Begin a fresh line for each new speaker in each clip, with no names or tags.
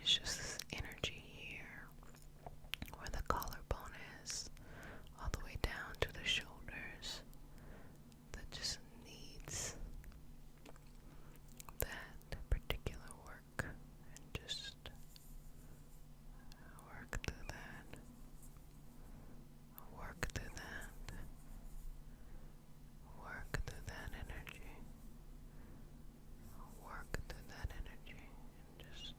It's just this energy here where the collarbone is, all the way down to the shoulders, that just needs that particular work. And just work through that. Work through that. Work through that energy. Work through that energy. And just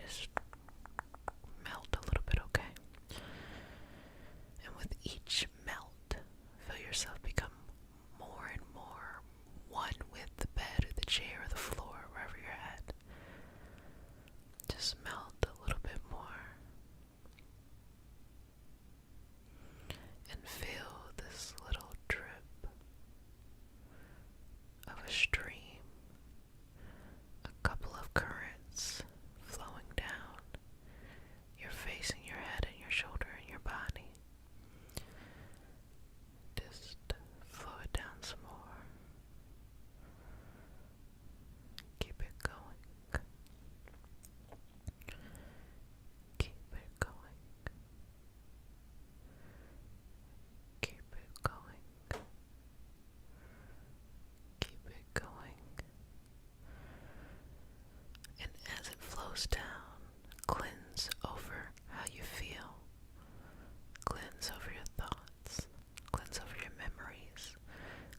just melt a little bit, okay? And with each melt, feel yourself become more and more one with the bed or the chair or the floor, wherever you're at. Just melt a little bit more. And feel this little drip of a stream, a couple of currents flowing down your face and your head and your shoulder and your body. Just flow it down some more. Keep it going. Keep it going. Keep it going. Keep it going. And as it flows down, cleanse over how you feel. Cleanse over your thoughts. Cleanse over your memories.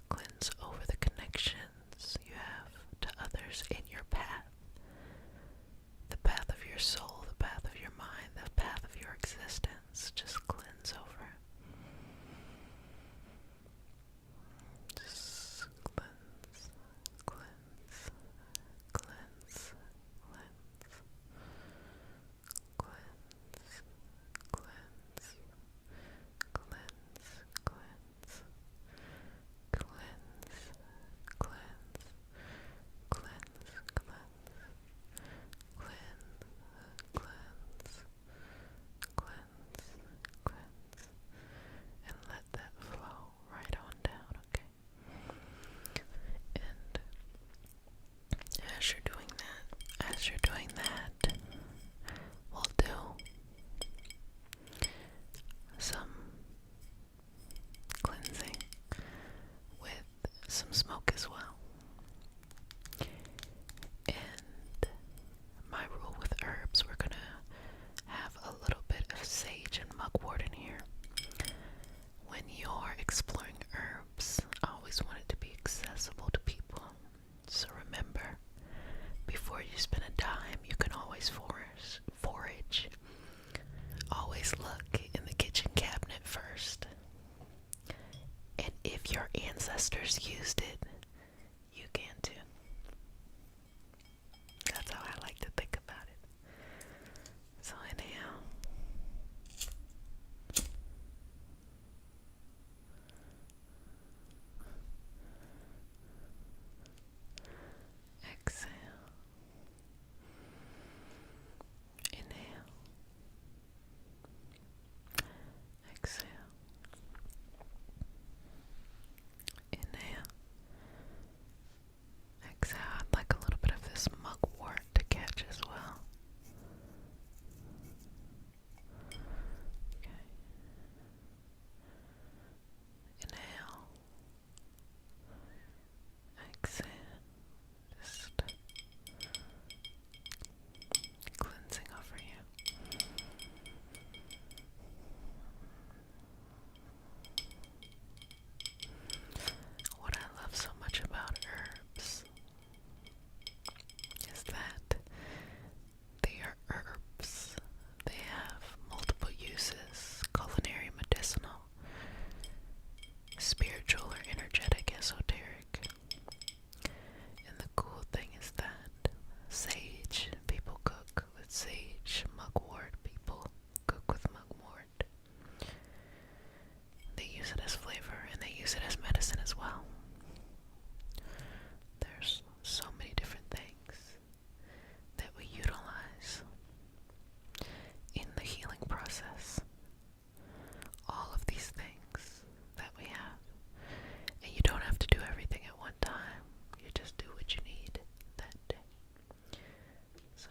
Cleanse over the connections you have to others in your path. The path of your soul, the path of your mind, the path of your existence. Just cleanse over. Just cleanse, cleanse, cleanse, cleanse, cleanse, cleanse, cleanse, cleanse, cleanse, cleanse, cleanse, cleanse, and let that flow right on down, okay? And as you're doing that, we'll do some cleansing with some smoke as well. And my rule with herbs, we're gonna have a little bit of sage and mugwort in here. When you're exploring herbs, I always want it to be accessible to people. So remember, before you spend a dime, you can always forage. Always look in the kitchen cabinet first. And if your ancestors used it, you can too. That's how I like to think about it. So inhale. Exhale. Inhale. Exhale. Inhale. Exhale. I'd like a little bit of this mugwort to catch as well. Okay. Inhale. Exhale. Just cleansing over you. What I love so much about herbs is that they are herbs. They have multiple uses: culinary, medicinal, spiritual, or energetic, esoteric. And the cool thing is that sage, people cook with sage. Mugwort, people cook with mugwort. They use it as flavor and they use it as medicine as well. There's so many different things that we utilize in the healing process. All of these things that we have. And you don't have to do everything at one time. You just do what you need that day. So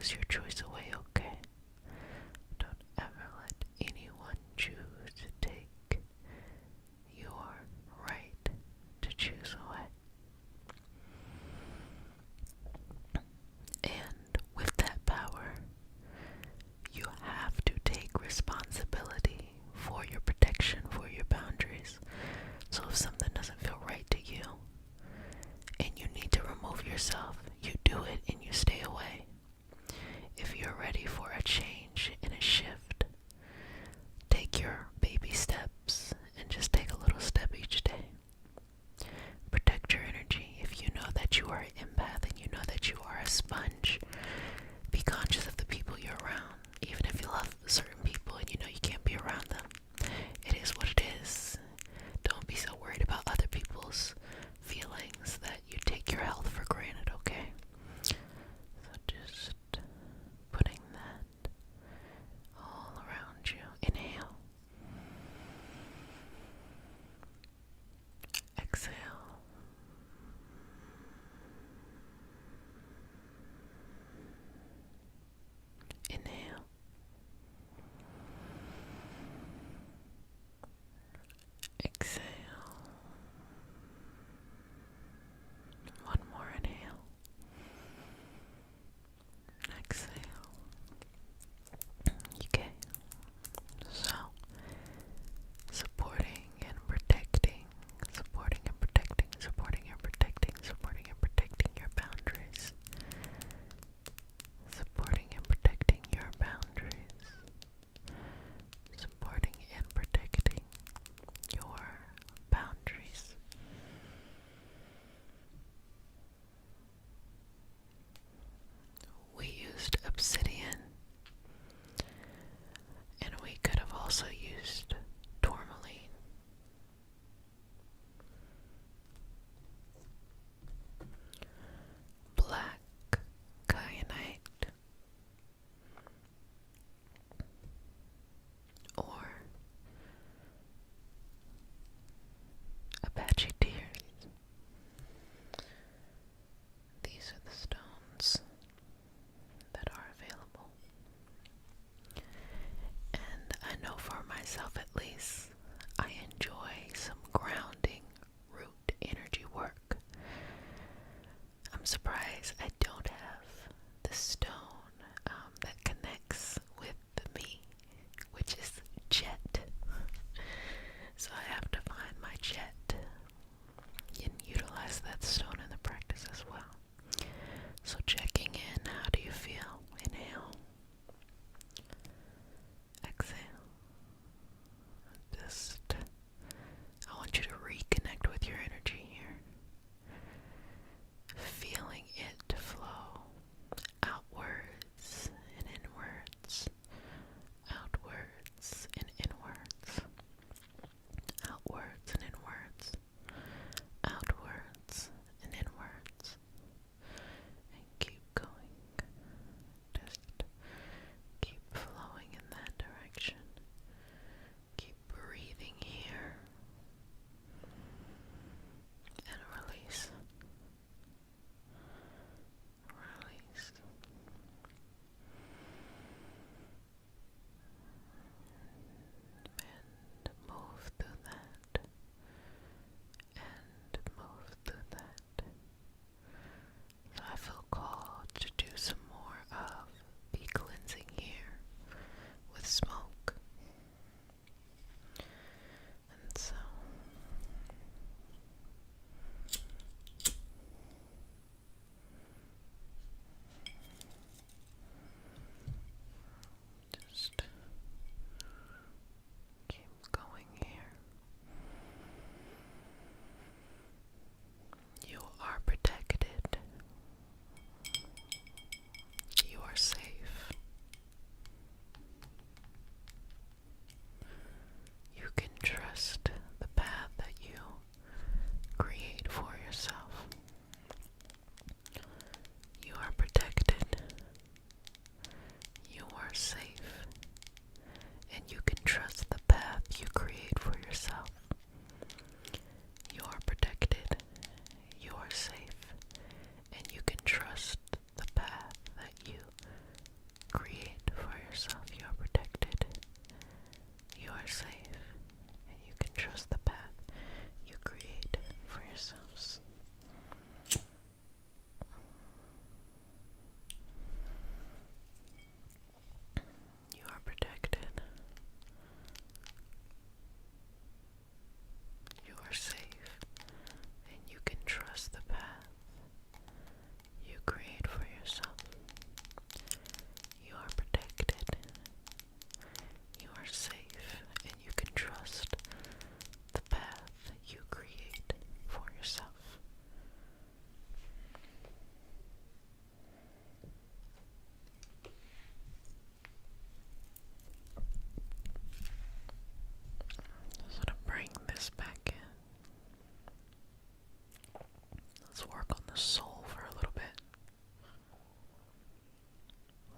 choose your choice away, okay? Don't ever let anyone choose to take your right to choose away. And with that power, you have to take responsibility for your protection, for your boundaries. So if something doesn't feel right to you, and you need to remove yourself, you do it and you stay away. If you're ready for a change and a shift, take your baby steps and just take a little step each day. Protect your energy. If you know that you are an empath and you know that you are a sponge, be conscious of the people you're around. Even if you love certain people and you know you can't be around them, it is what it is. Don't be so worried about other people's feelings that you take your health for granted,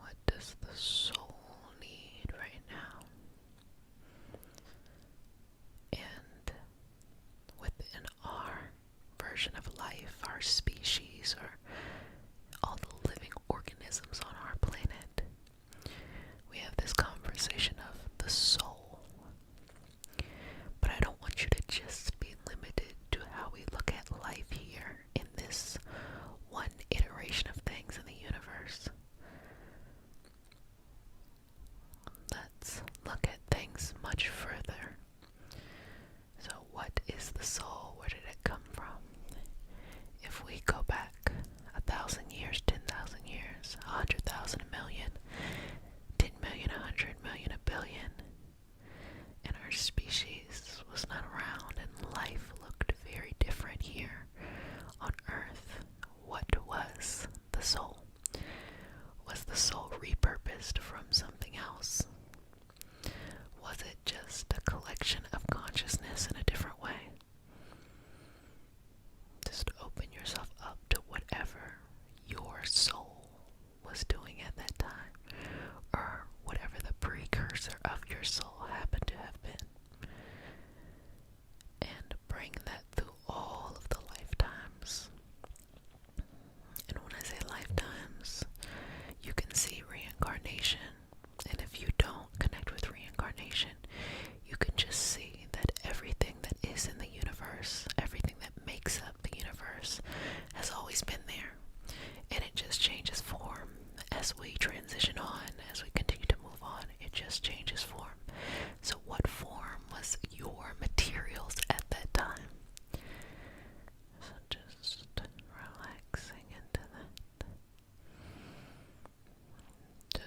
What does the soul need right now? And within our version of life, our species, or all the living organisms on our planet, we have this conversation of the soul. But I don't want you to just be limited to how we look at life here in this one iteration of things in the universe. Let's look at things much further. So what is the soul? Where did it come from? If we go back 1,000 years, 10,000 years, 100,000, a million, 10 million, 100 million, a billion, and our species was not around and life looked very different here on Earth, what was the soul? Was the soul repurposed from something else? Was it just a collection of consciousness in a different way? Just open yourself up to whatever your soul was doing at that time, or whatever the precursor of your soul happened to have been, and bring that through all of the lifetimes. And when I say lifetimes, you can see reincarnation, and if you don't connect with reincarnation, you can just see that everything that is in the universe, everything that makes up the universe, has always been there, and it just changes form as we transition on, as we continue to move on. It just changes form. So what form was your materials at that time? So just relaxing into that.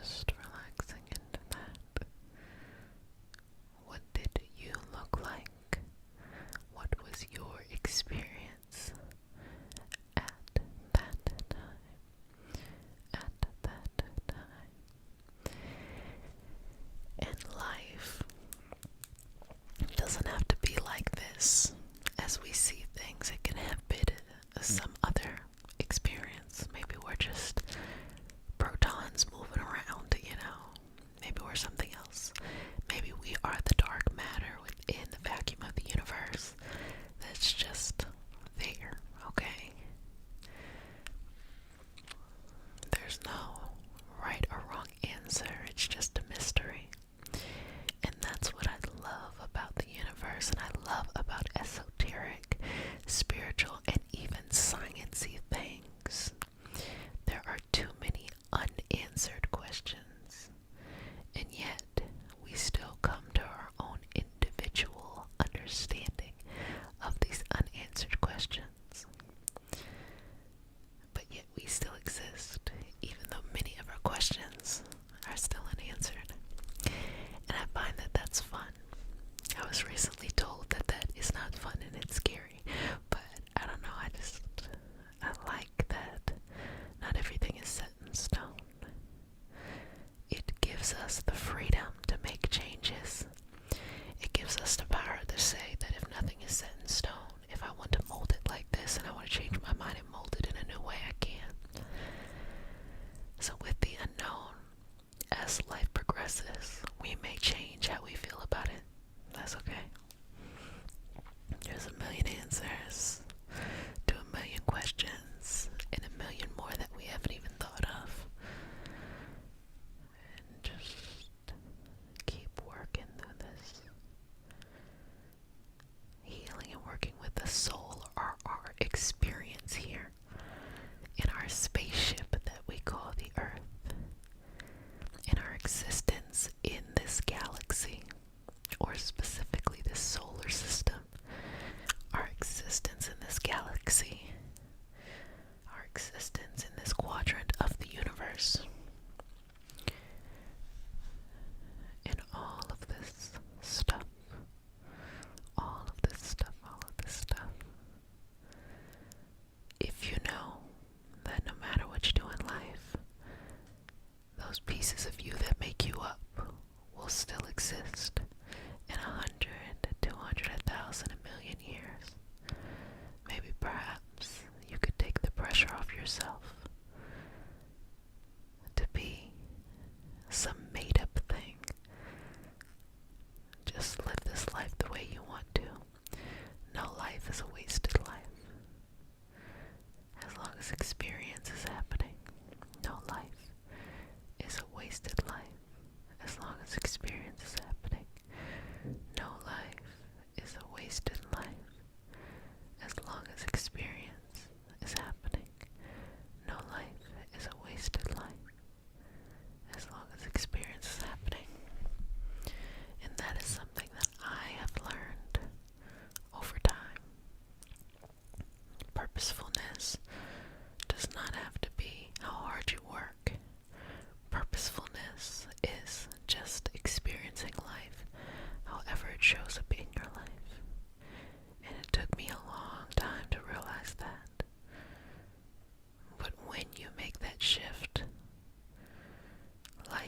Just relaxing into that. What did you look like? What was your experience at that time? At that time. And life doesn't have to be like this. As we see things, it can have been some other experience. Maybe we're just protons moving around, Maybe we're something else. Maybe we are the dark matter within the vacuum of the universe that's just there, okay? There's no right or wrong answer. It's just a mystery. And that's what I love about the universe, and I love about esoteric, spiritual, and even sciencey things. There are too many unanswered questions, and yet we still come to our own individual understanding of these unanswered questions. But yet we still exist, even though many of our questions are still unanswered. And I find that that's fun. I was recently told that that is not fun and it's scary, but I don't know, I like that not everything is set in stone. It gives us the freedom to make changes. It gives us the power to say that if nothing is set in stone, if I want to mold it like this and I want to change my mind and mold it in a new way, I can. So with the unknown, as life progresses, we may change how we feel about it. That's okay. There's a million answers to a million questions and a million more that we haven't even thought of. And just keep working through this. Healing and working with the soul are our experience here in our spaceship that we call the Earth, in our existence in this galaxy, or specifically this solar system, our existence in this galaxy, our existence in this quadrant of the universe. And all of this stuff, all of this stuff, all of this stuff. If you know that no matter what you do in life, those pieces of you that make you up will still exist in 100, 200, 1,000, a million years. Maybe perhaps you could take the pressure off yourself to be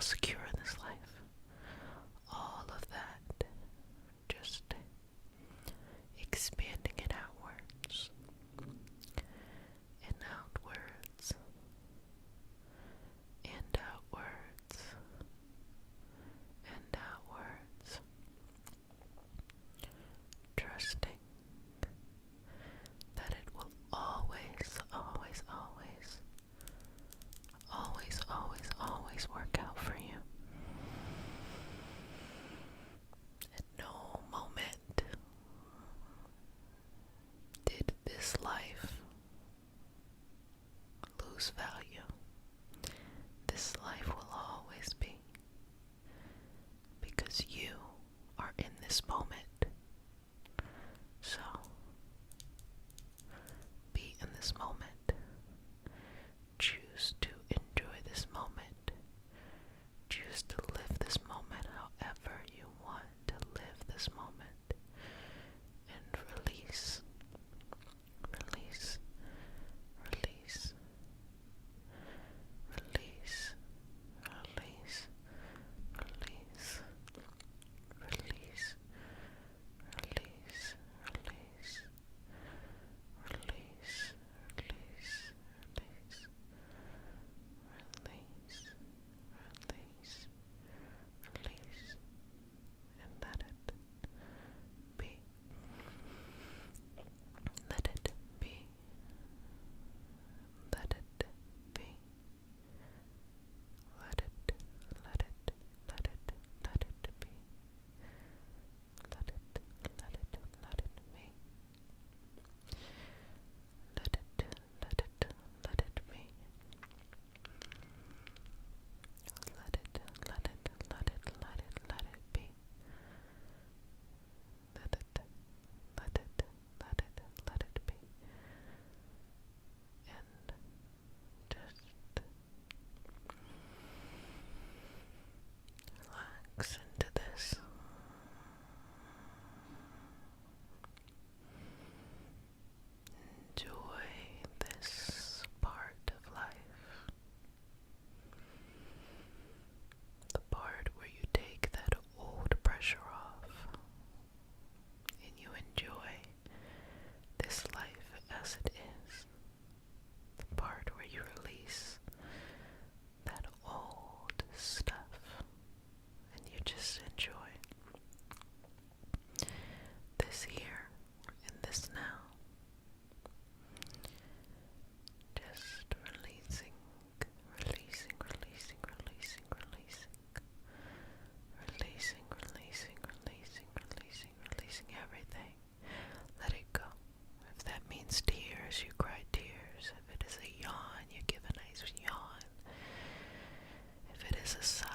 feel secure in this life. All of that, just expanding it outwards and outwards and outwards and outwards, trusting that it will always, always, always, always, always, always work out for you. At no moment did this life lose value. This life will always be, because you are in this moment. So, be in this moment. Choose to enjoy this moment. Choose to live this moment however you want to live this moment. And release, release, release, release, release, release, release, release, release, release, release, release, release, release, and let it be. Let it be. Let it be. Let it, let it, let it, let it be. Let it, let it, let it be. Let it, let it, let it be. Let it, let it, let it, let it, let it be. Let it, let it, let it, let it be. And just relax into this. Enjoy this part of life. The part where you take that old pressure off and you enjoy this life as it is. The part where you release that old stuff and you just enjoy this here and this now. Just releasing, releasing, releasing, releasing, releasing, releasing, releasing, releasing, releasing, releasing everything. Let it go. If that means tears, you cry tears. If it is a yawn, you give a nice yawn. If it is a sigh,